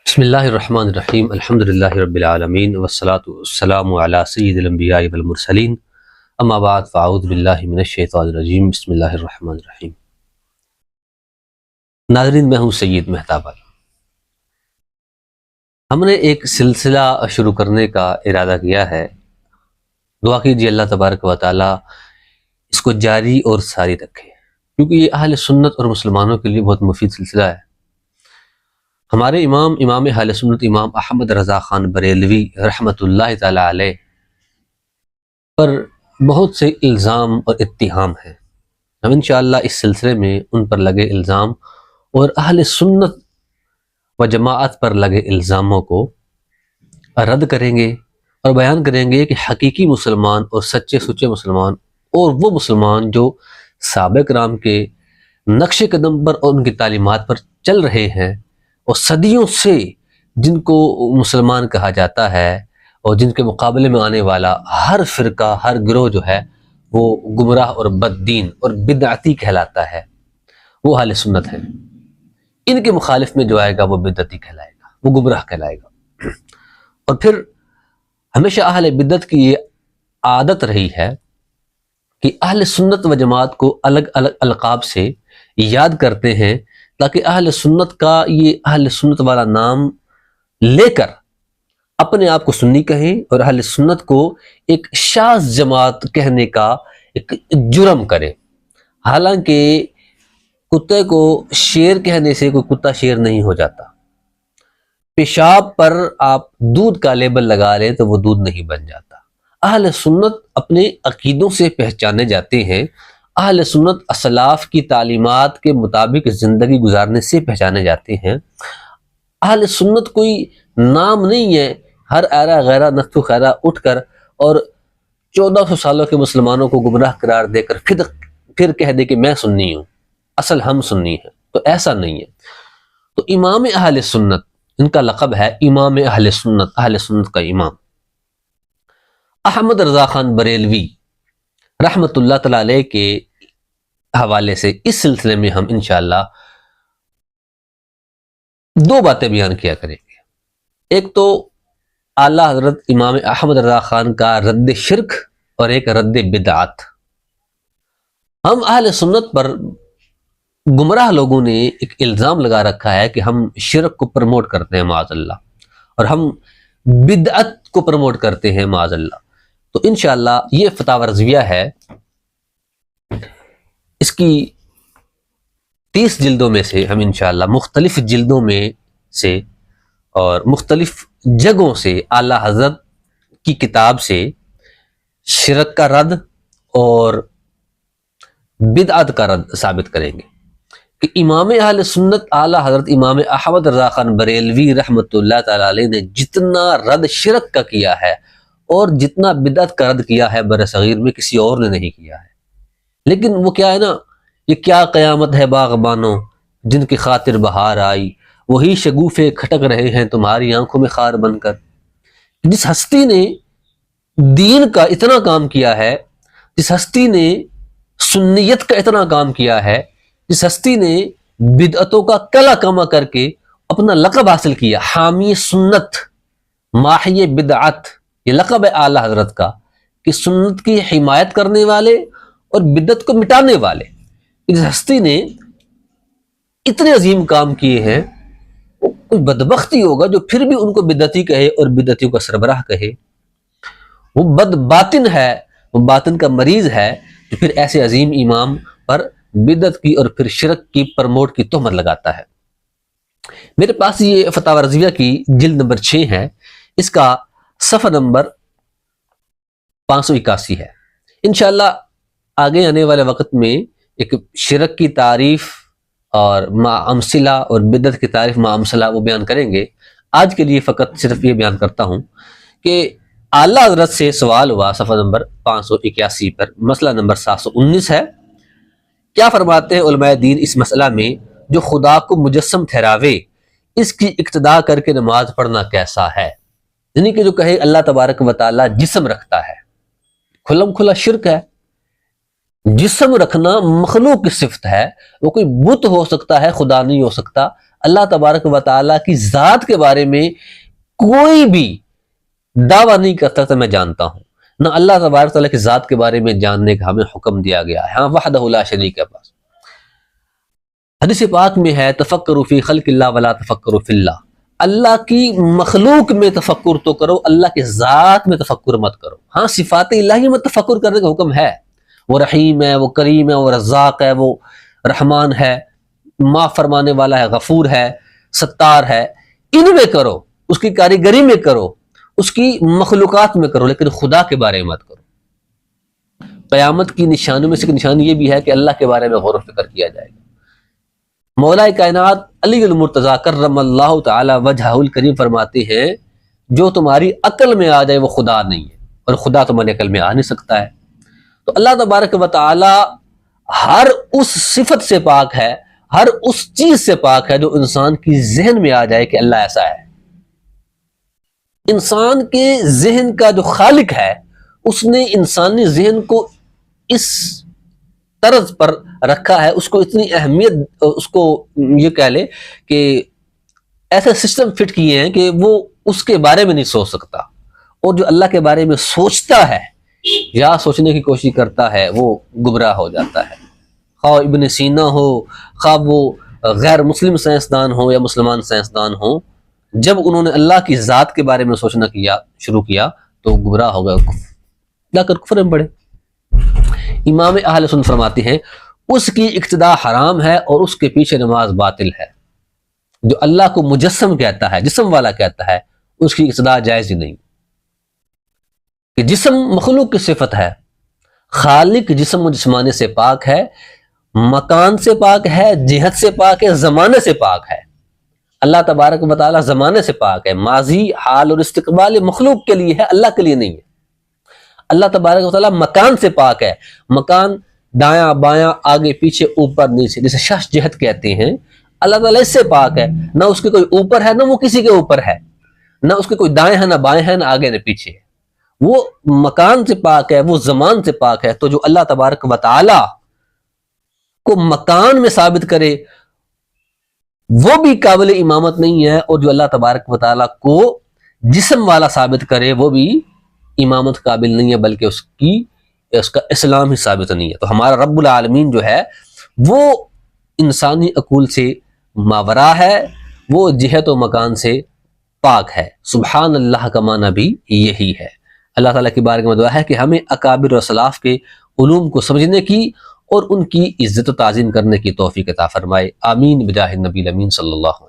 بسم اللہ الرحمن الرحیم الحمدللہ رب العالمین والصلاة والسلام علی سید الانبیاء والمرسلین اما بعد فاعوذ باللہ من الشیطان الرجیم بسم اللہ الرحمن الرحیم۔ ناظرین، میں ہوں سید مہتاب علی۔ ہم نے ایک سلسلہ شروع کرنے کا ارادہ کیا ہے، دعا کیجیے اللہ تبارک و تعالی اس کو جاری اور ساری رکھے، کیونکہ یہ اہل سنت اور مسلمانوں کے لیے بہت مفید سلسلہ ہے۔ ہمارے امام اہل سنت امام احمد رضا خان بریلوی رحمۃ اللہ تعالی علیہ پر بہت سے الزام اور اتہام ہیں۔ ہم انشاءاللہ اس سلسلے میں ان پر لگے الزام اور اہل سنت و جماعت پر لگے الزاموں کو رد کریں گے اور بیان کریں گے کہ حقیقی مسلمان اور سچے سچے مسلمان اور وہ مسلمان جو صحابہ کرام کے نقش قدم پر اور ان کی تعلیمات پر چل رہے ہیں اور صدیوں سے جن کو مسلمان کہا جاتا ہے، اور جن کے مقابلے میں آنے والا ہر فرقہ ہر گروہ جو ہے وہ گمراہ اور بد دین اور بدعتی کہلاتا ہے، وہ اہل سنت ہیں۔ ان کے مخالف میں جو آئے گا وہ بدعتی کہلائے گا، وہ گمراہ کہلائے گا۔ اور پھر ہمیشہ اہل بدعت کی یہ عادت رہی ہے کہ اہل سنت و جماعت کو الگ الگ القاب سے یاد کرتے ہیں تاکہ اہل سنت کا یہ اہل سنت والا نام لے کر اپنے آپ کو سنی کہیں اور اہل سنت کو ایک شاذ جماعت کہنے کا ایک جرم کریں۔ حالانکہ کتے کو شیر کہنے سے کوئی کتا شیر نہیں ہو جاتا، پیشاب پر آپ دودھ کا لیبل لگا لیں تو وہ دودھ نہیں بن جاتا۔ اہل سنت اپنے عقیدوں سے پہچانے جاتے ہیں، اہل سنت اسلاف کی تعلیمات کے مطابق زندگی گزارنے سے پہچانے جاتے ہیں۔ اہل سنت کوئی نام نہیں ہے، ہر ایرا غیرہ نفتو خیرہ اٹھ کر اور 1400 سالوں کے مسلمانوں کو گمراہ قرار دے کر پھر کہہ دے کہ میں سنی ہوں، اصل ہم سنی ہیں، تو ایسا نہیں ہے۔ تو امام اہل سنت، ان کا لقب ہے امام اہل سنت کا امام احمد رضا خان بریلوی رحمۃ اللہ تعالی علیہ کے حوالے سے اس سلسلے میں ہم انشاءاللہ دو باتیں بیان کیا کریں گے۔ ایک تو اعلیٰ حضرت امام احمد رضا خان کا رد شرک اور ایک رد بدعت۔ ہم اہل سنت پر گمراہ لوگوں نے ایک الزام لگا رکھا ہے کہ ہم شرک کو پروموٹ کرتے ہیں معاذ اللہ، اور ہم بدعت کو پروموٹ کرتے ہیں معاذ اللہ۔ تو انشاءاللہ یہ فتاوی رضویہ ہے، اس کی 30 جلدوں میں سے ہم انشاءاللہ مختلف جلدوں میں سے اور مختلف جگہوں سے اعلیٰ حضرت کی کتاب سے شرک کا رد اور بدعت کا رد ثابت کریں گے کہ امام اہل سنت اعلیٰ حضرت امام احمد رضا خان بریلوی رحمۃ اللہ تعالی علیہ نے جتنا رد شرک کا کیا ہے اور جتنا بدعت کا رد کیا ہے برصغیر میں کسی اور نے نہیں کیا ہے۔ لیکن وہ کیا ہے نا، یہ کیا قیامت ہے باغبانوں جن کی خاطر بہار آئی، وہی شگوفے کھٹک رہے ہیں تمہاری آنکھوں میں خار بن کر۔ جس ہستی نے دین کا اتنا کام کیا ہے، جس ہستی نے سنیت کا اتنا کام کیا ہے، جس ہستی نے بدعتوں کا کلا کما کر کے اپنا لقب حاصل کیا، حامی سنت ماحی بدعت، یہ لقب ہے اعلیٰ حضرت کا کہ سنت کی حمایت کرنے والے اور بدعت کو مٹانے والے۔ اس ہستی نے اتنے عظیم کام کیے ہیں، کوئی بدبختی ہوگا جو پھر بھی ان کو بدعتی کہے اور بدعتیوں کا سربراہ کہے۔ وہ بد باطن ہے، وہ باطن کا مریض ہے جو پھر ایسے عظیم امام پر بدعت کی اور پھر شرک کی پرموٹ کی تہمت لگاتا ہے۔ میرے پاس یہ فتاوی رضویہ کی جلد نمبر 6 ہے، اس کا صفحہ نمبر 581 ہے۔ انشاءاللہ آگے آنے والے وقت میں ایک شرک کی تعریف اور ما امثلہ اور بدعت کی تعریف ما امثلہ وہ بیان کریں گے۔ آج کے لیے فقط صرف یہ بیان کرتا ہوں کہ اعلیٰ حضرت سے سوال ہوا صفحہ نمبر 581 پر، مسئلہ نمبر 719 ہے۔ کیا فرماتے ہیں علماء دین اس مسئلہ میں، جو خدا کو مجسم ٹھہراوے اس کی اقتدا کر کے نماز پڑھنا کیسا ہے؟ یعنی کہ جو کہے اللہ تبارک و تعالی جسم رکھتا ہے، کھلم کھلا شرک ہے۔ جسم رکھنا مخلوق کی صفت ہے، وہ کوئی بت ہو سکتا ہے، خدا نہیں ہو سکتا۔ اللہ تبارک و تعالیٰ کی ذات کے بارے میں کوئی بھی دعویٰ نہیں کرتا تو میں جانتا ہوں، نہ اللہ تبارک و تعالیٰ کی ذات کے بارے میں جاننے کا ہمیں حکم دیا گیا ہے۔ ہاں وحدہ لا شریک کے پاس حدیث پاک میں ہے تفکروا فی خلق اللہ ولا تفکروا فی اللہ، اللہ کی مخلوق میں تفکر تو کرو، اللہ کی ذات میں تفکر مت کرو۔ ہاں صفات الہی میں تفکر کرنے کا حکم ہے، وہ رحیم ہے، وہ کریم ہے، وہ رزاق ہے، وہ رحمان ہے، معاف فرمانے والا ہے، غفور ہے، ستار ہے، ان میں کرو، اس کی کاریگری میں کرو، اس کی مخلوقات میں کرو، لیکن خدا کے بارے میں مت کرو۔ قیامت کی نشانیوں میں سے ایک نشانی یہ بھی ہے کہ اللہ کے بارے میں غور و فکر کیا جائے گا۔ مولا کائنات علی المرتضیٰ کرم اللہ تعالی وجہہ الکریم فرماتے ہیں جو تمہاری عقل میں آ جائے وہ خدا نہیں ہے، اور خدا تمہاری عقل میں آ نہیں سکتا ہے۔ تو اللہ تبارک و تعالی ہر اس صفت سے پاک ہے، ہر اس چیز سے پاک ہے جو انسان کی ذہن میں آ جائے کہ اللہ ایسا ہے۔ انسان کے ذہن کا جو خالق ہے اس نے انسانی ذہن کو اس طرز پر رکھا ہے، اس کو اتنی اہمیت، اس کو یہ کہہ لے کہ ایسے سسٹم فٹ کیے ہیں کہ وہ اس کے بارے میں نہیں سوچ سکتا، اور جو اللہ کے بارے میں سوچتا ہے یا سوچنے کی کوشش کرتا ہے وہ گمراہ ہو جاتا ہے۔ خواہ ابن سینا ہو، خواہ وہ غیر مسلم سائنسدان ہو یا مسلمان سائنسدان ہو، جب انہوں نے اللہ کی ذات کے بارے میں سوچنا شروع کیا تو گمراہ ہو گئے، جا کر کفر میں پڑے۔ امام اہل سنت فرماتے ہیں اس کی اقتداء حرام ہے اور اس کے پیچھے نماز باطل ہے۔ جو اللہ کو مجسم کہتا ہے، جسم والا کہتا ہے، اس کی اقتداء جائز ہی نہیں، کہ جسم مخلوق کی صفت ہے، خالق جسم و جسمانے سے پاک ہے، مکان سے پاک ہے، جہت سے پاک ہے، زمانے سے پاک ہے۔ اللہ تبارک و تعالی زمانے سے پاک ہے، ماضی، حال اور استقبال مخلوق کے لیے ہے، اللہ کے لیے نہیں ہے۔ اللہ تبارک و تعالی مکان سے پاک ہے، مکان دایاں بایاں آگے پیچھے اوپر نیچے جسے شش جہت کہتے ہیں، اللہ تعالیٰ اس سے پاک ہے، نہ اس کے کوئی اوپر ہے نہ وہ کسی کے اوپر ہے، نہ اس کے کوئی دائیں ہے نہ بائیں ہے، نہ آگے نہ پیچھے ہے۔ وہ مکان سے پاک ہے، وہ زمان سے پاک ہے۔ تو جو اللہ تبارک و تعالی کو مکان میں ثابت کرے وہ بھی قابل امامت نہیں ہے، اور جو اللہ تبارک و تعالی کو جسم والا ثابت کرے وہ بھی امامت قابل نہیں ہے، بلکہ اس کا اسلام ہی ثابت نہیں ہے۔ تو ہمارا رب العالمین جو ہے وہ انسانی عقول سے ماورا ہے، وہ جہت و مکان سے پاک ہے۔ سبحان اللہ کا معنی بھی یہی ہے۔ اللہ تعالیٰ کی بارگاہ میں دعا ہے کہ ہمیں اکابر و اسلاف کے علوم کو سمجھنے کی اور ان کی عزت و تعظیم کرنے کی توفیق عطا فرمائے۔ آمین بجاہ النبی الامین صلی اللہ علیہ وسلم۔